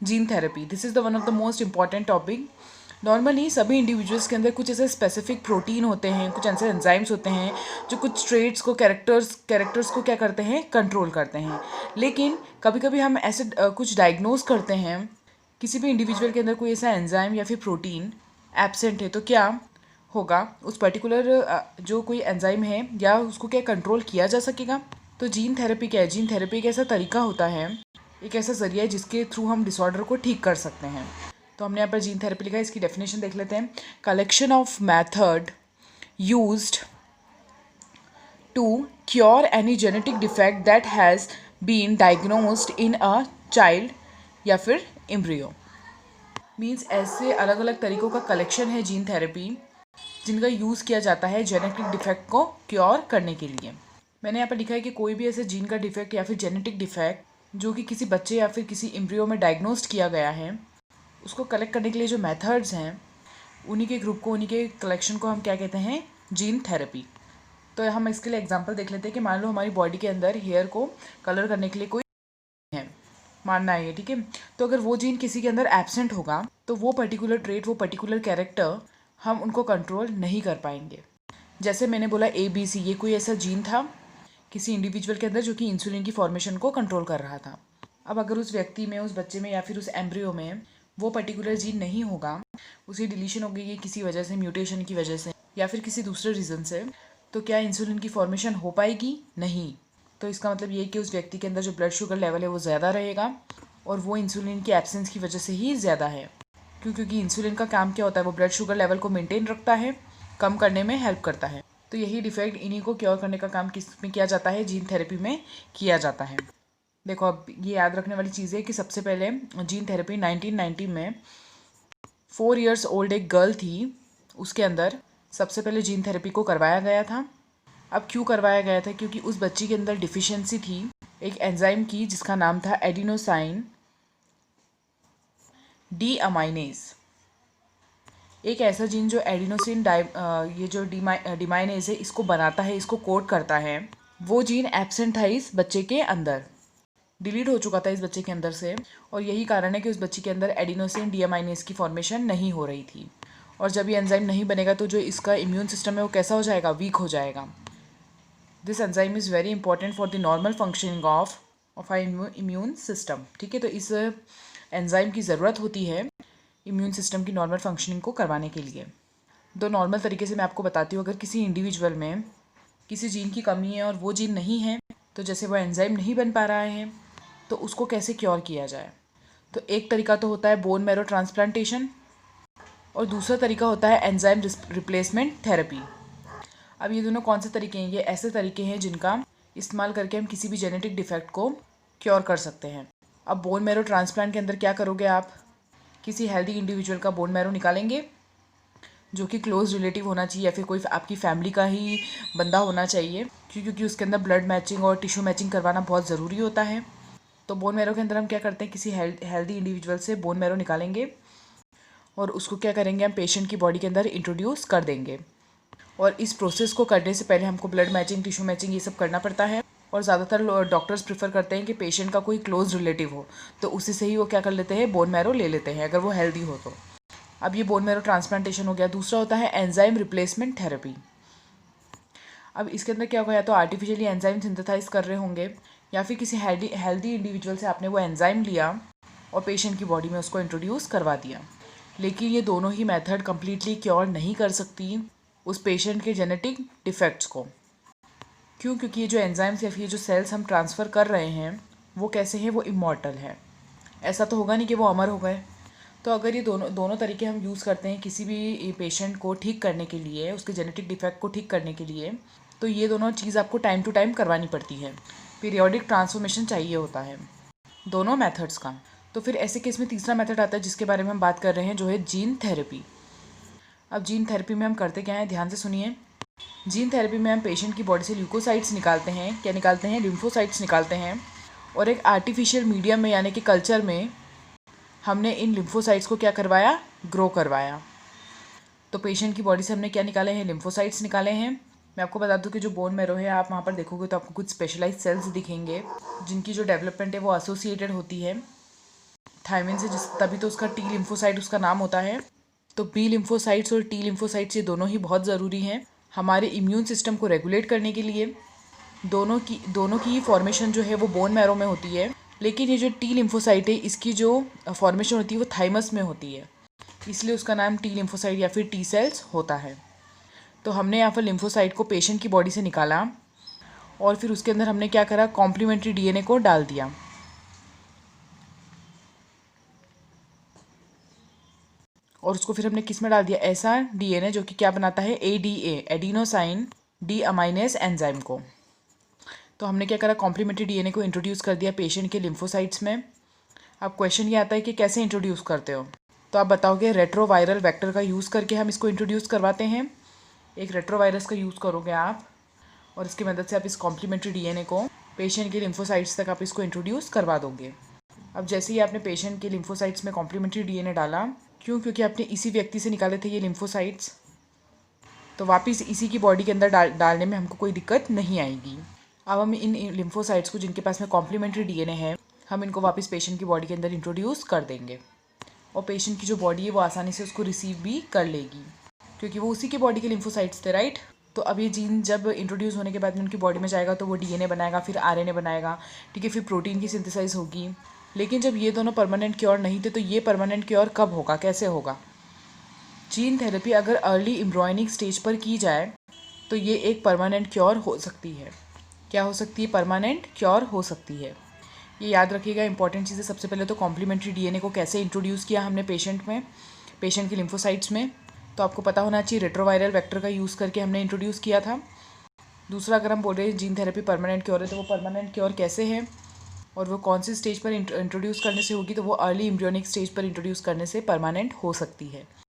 Gene therapy, this is the one of the most important topic. Normally सभी individuals के अंदर कुछ ऐसे स्पेसिफिक प्रोटीन होते हैं, कुछ ऐसे एंजाइम्स होते हैं जो कुछ ट्रेट्स को कैरेक्टर्स को क्या करते हैं, कंट्रोल करते हैं। लेकिन कभी कभी हम ऐसे कुछ डायग्नोज करते हैं किसी भी इंडिविजुअल के अंदर कोई ऐसा एंजाइम या फिर प्रोटीन एब्सेंट है, तो क्या होगा, उस पर्टिकुलर जो कोई एंजाइम है या उसको क्या कंट्रोल किया जा सकेगा। तो जीन थेरेपी क्या है? जीन थेरेपी एक ऐसा तरीका होता है, एक ऐसा जरिया है जिसके थ्रू हम डिसऑर्डर को ठीक कर सकते हैं। तो हमने यहाँ पर जीन थेरेपी लिखा है, इसकी डेफिनेशन देख लेते हैं। Collection of method used to cure any genetic defect that has been diagnosed in a child या फिर एम्ब्रियो। मीन्स ऐसे अलग अलग तरीक़ों का कलेक्शन है जीन थेरेपी जिनका यूज़ किया जाता है जेनेटिक डिफेक्ट को क्योर करने के लिए। मैंने यहाँ पर लिखा है कि कोई भी ऐसे जीन का डिफेक्ट या फिर जेनेटिक डिफेक्ट जो कि किसी बच्चे या फिर किसी एम्ब्रियो में डायग्नोस्ड किया गया है, उसको कलेक्ट करने के लिए जो मेथड्स हैं, उन्हीं के ग्रुप को, उन्हीं के कलेक्शन को हम क्या कहते हैं, जीन थेरेपी। तो हम इसके लिए एग्जांपल देख लेते हैं कि मान लो हमारी बॉडी के अंदर हेयर को कलर करने के लिए कोई है, मानना है ये, ठीक है। तो अगर वो जीन किसी के अंदर एब्सेंट होगा तो वो पर्टिकुलर ट्रेट, वो पर्टिकुलर कैरेक्टर हम उनको कंट्रोल नहीं कर पाएंगे। जैसे मैंने बोला ABC, ये कोई ऐसा जीन था किसी इंडिविजुअल के अंदर जो कि इंसुलिन की फॉर्मेशन को कंट्रोल कर रहा था। अब अगर उस व्यक्ति में, उस बच्चे में या फिर उस एम्ब्रियो में वो पर्टिकुलर जीन नहीं होगा, उसी डिलीशन हो गई है किसी वजह से, म्यूटेशन की वजह से या फिर किसी दूसरे रीज़न से, तो क्या इंसुलिन की फॉर्मेशन हो पाएगी? नहीं। तो इसका मतलब ये है कि उस व्यक्ति के अंदर जो ब्लड शुगर लेवल है वो ज़्यादा रहेगा, और वो इंसुलिन की एब्सेंस की वजह से ही ज़्यादा है। क्योंकि इंसुलिन का काम क्या होता है, वो ब्लड शुगर लेवल को मेंटेन रखता है, कम करने में हेल्प करता है। तो यही डिफेक्ट, इन्हीं को क्योर करने का काम किस में किया जाता है, जीन थेरेपी में किया जाता है। देखो अब ये याद रखने वाली चीज़ है कि सबसे पहले जीन थेरेपी 1990 में 4 इयर्स ओल्ड एक गर्ल थी, उसके अंदर सबसे पहले जीन थेरेपी को करवाया गया था। अब क्यों करवाया गया था? क्योंकि उस बच्ची के अंदर डिफिशियंसी थी एक एंजाइम की जिसका नाम था एडिनोसाइन डीअमाइनेज। एक ऐसा जीन जो एडिनोसिन ये जो डिमाइनेज है इसको बनाता है, इसको कोड करता है, वो जीन एब्सेंट था इस बच्चे के अंदर, डिलीट हो चुका था इस बच्चे के अंदर से। और यही कारण है कि उस बच्चे के अंदर एडिनोसिन डीअमाइनेज की फॉर्मेशन नहीं हो रही थी। और जब ये एंजाइम नहीं बनेगा तो जो इसका इम्यून सिस्टम है वो कैसा हो जाएगा, वीक हो जाएगा। This enzyme is very important for the normal functioning of our immune system, ठीक है। तो इस एंजाइम की ज़रूरत होती है इम्यून सिस्टम की नॉर्मल फंक्शनिंग को करवाने के लिए। दो नॉर्मल तरीके से मैं आपको बताती हूँ। अगर किसी इंडिविजुअल में किसी जीन की कमी है और वो जीन नहीं है, तो जैसे वो एंजाइम नहीं बन पा रहा है, तो उसको कैसे क्योर किया जाए। तो एक तरीका तो होता है बोन मैरो ट्रांसप्लांटेशन, और दूसरा तरीका होता है एंजाइम रिप्लेसमेंट थेरेपी। अब ये दोनों कौन से तरीके हैं? ये ऐसे तरीके हैं जिनका इस्तेमाल करके हम किसी भी जेनेटिक डिफेक्ट को क्योर कर सकते हैं। अब बोन मैरो ट्रांसप्लांट के अंदर क्या करोगे आप, किसी हेल्दी इंडिविजुअल का बोन मैरो निकालेंगे जो कि क्लोज रिलेटिव होना चाहिए या फिर कोई आपकी फैमिली का ही बंदा होना चाहिए, क्योंकि उसके अंदर ब्लड मैचिंग और टिश्यू मैचिंग करवाना बहुत ज़रूरी होता है। तो बोन मैरो के अंदर हम क्या करते हैं, किसी हेल्दी इंडिविजुअल से बोन मैरो निकालेंगे और उसको क्या करेंगे, हम पेशेंट की बॉडी के अंदर इंट्रोड्यूस कर देंगे। और इस प्रोसेस को करने से पहले हमको ब्लड मैचिंग, टिश्यू मैचिंग ये सब करना पड़ता है। और ज़्यादातर डॉक्टर्स प्रेफर करते हैं कि पेशेंट का कोई क्लोज रिलेटिव हो, तो उसी से ही वो क्या कर लेते हैं, बोन मैरो ले लेते हैं अगर वो हेल्दी हो तो। अब ये बोन मैरो ट्रांसप्लांटेशन हो गया। दूसरा होता है एंजाइम रिप्लेसमेंट थेरेपी। अब इसके अंदर क्या होगा, या तो आर्टिफिशियली एंजाइम सिंथेसाइज कर रहे होंगे या फिर किसी हेल्दी इंडिविजुअल से आपने वो एंजाइम लिया और पेशेंट की बॉडी में उसको इंट्रोड्यूस करवा दिया। लेकिन ये दोनों ही मेथड कम्प्लीटली क्योर नहीं कर सकती उस पेशेंट के जेनेटिक डिफेक्ट्स को। क्यों? क्योंकि ये जो एंजाइम्स या फिर ये जो सेल्स हम ट्रांसफ़र कर रहे हैं वो कैसे हैं, वो इमॉर्टल है। ऐसा तो होगा नहीं कि वो अमर हो गए। तो अगर ये दोनों तरीके हम यूज़ करते हैं किसी भी पेशेंट को ठीक करने के लिए, उसके जेनेटिक डिफेक्ट को ठीक करने के लिए, तो ये दोनों चीज़ आपको टाइम टू टाइम करवानी पड़ती है। पीरियोडिक ट्रांसफॉर्मेशन चाहिए होता है दोनों मेथड्स का। तो फिर ऐसे केस में तीसरा मेथड आता है जिसके बारे में हम बात कर रहे हैं, जो है जीन थेरेपी। अब जीन थेरेपी में हम करते क्या हैं, ध्यान से सुनिए। जीन थेरेपी में हम पेशेंट की बॉडी से ल्यूकोसाइट्स निकालते हैं। क्या निकालते हैं? लिम्फोसाइट्स निकालते हैं। और एक आर्टिफिशियल मीडियम में यानी कि कल्चर में हमने इन लिम्फोसाइट्स को क्या करवाया, ग्रो करवाया। तो पेशेंट की बॉडी से हमने क्या निकाले हैं, लिम्फोसाइट्स निकाले हैं। मैं आपको बता दूं कि जो बोन मैरो है, आप वहाँ पर देखोगे तो आपको कुछ स्पेशलाइज्ड सेल्स दिखेंगे जिनकी जो डेवलपमेंट है वो एसोसिएटेड होती है थायमिन से, जिस तभी तो उसका टी लिम्फोसाइट उसका नाम होता है। तो बी लिम्फोसाइट्स और टी लिम्फोसाइट्स ये दोनों ही बहुत ज़रूरी हैं हमारे इम्यून सिस्टम को रेगुलेट करने के लिए। दोनों की फॉर्मेशन जो है वो बोन मैरो में होती है, लेकिन ये जो टी लिम्फोसाइट है इसकी जो फॉर्मेशन होती है वो थाइमस में होती है, इसलिए उसका नाम टी लिम्फोसाइट या फिर टी सेल्स होता है। तो हमने यहाँ पर लिम्फोसाइट को पेशेंट की बॉडी से निकाला और फिर उसके अंदर हमने क्या करा, कॉम्प्लीमेंट्री डीएनए को डाल दिया। और उसको फिर हमने किस में डाल दिया, ऐसा डीएनए जो कि क्या बनाता है, ADA, adenosine D aminase enzyme को। तो हमने क्या करा, कॉम्प्लीमेंट्री डीएनए को इंट्रोड्यूस कर दिया पेशेंट के लिम्फोसाइट्स में। अब क्वेश्चन ये आता है कि कैसे इंट्रोड्यूस करते हो, तो आप बताओगे रेट्रोवायरल वेक्टर का यूज़ करके हम इसको इंट्रोड्यूस करवाते हैं। एक रेट्रोवायरस का यूज़ करोगे आप और इसकी मदद से आप इस कॉम्प्लीमेंट्री डीएनए को पेशेंट के लिम्फोसाइट्स तक आप इसको इंट्रोड्यूस करवा दोगे। अब जैसे ही आपने पेशेंट के लिम्फोसाइट्स में कॉम्प्लीमेंट्री डीएनए डाला, क्योंकि आपने इसी व्यक्ति से निकाले थे ये लिम्फोसाइट्स, तो वापस इसी की बॉडी के अंदर डालने में हमको कोई दिक्कत नहीं आएगी। अब हम इन लिम्फोसाइट्स को जिनके पास में कॉम्प्लीमेंट्री डीएनए है, हम इनको वापस पेशेंट की बॉडी के अंदर इंट्रोड्यूस कर देंगे और पेशेंट की जो बॉडी है वो आसानी से उसको रिसीव भी कर लेगी, क्योंकि वो उसी की बॉडी के लिम्फोसाइट्स थे, राइट। तो अब ये जीन जब इंट्रोड्यूस होने के बाद में उनकी बॉडी में जाएगा तो वो डीएनए बनाएगा, फिर आरएनए बनाएगा, ठीक है, फिर प्रोटीन की सिंथेसाइज होगी। लेकिन जब ये दोनों परमानेंट क्योर नहीं थे, तो ये परमानेंट क्योर कब होगा, कैसे होगा। जीन थेरेपी अगर अर्ली एम्ब्रियोनिक स्टेज पर की जाए तो ये एक परमानेंट क्योर हो सकती है। क्या हो सकती है, परमानेंट क्योर हो सकती है। ये याद रखिएगा, इंपॉर्टेंट चीज़ें। सबसे पहले तो कॉम्प्लीमेंट्री डीएनए को कैसे इंट्रोड्यूस किया हमने पेशेंट में, पेशेंट के लिम्फोसाइट्स में, तो आपको पता होना चाहिए रेट्रोवायरल वेक्टर का यूज़ करके हमने इंट्रोड्यूस किया था। दूसरा, अगर हम बोल रहे हैं जीन थेरेपी परमानेंट क्योर है, तो वो परमानेंट क्योर कैसे है और वो कौन सी स्टेज पर इंट्रोड्यूस करने से होगी, तो वो अर्ली एम्ब्रियोनिक स्टेज पर इंट्रोड्यूस करने से परमानेंट हो सकती है।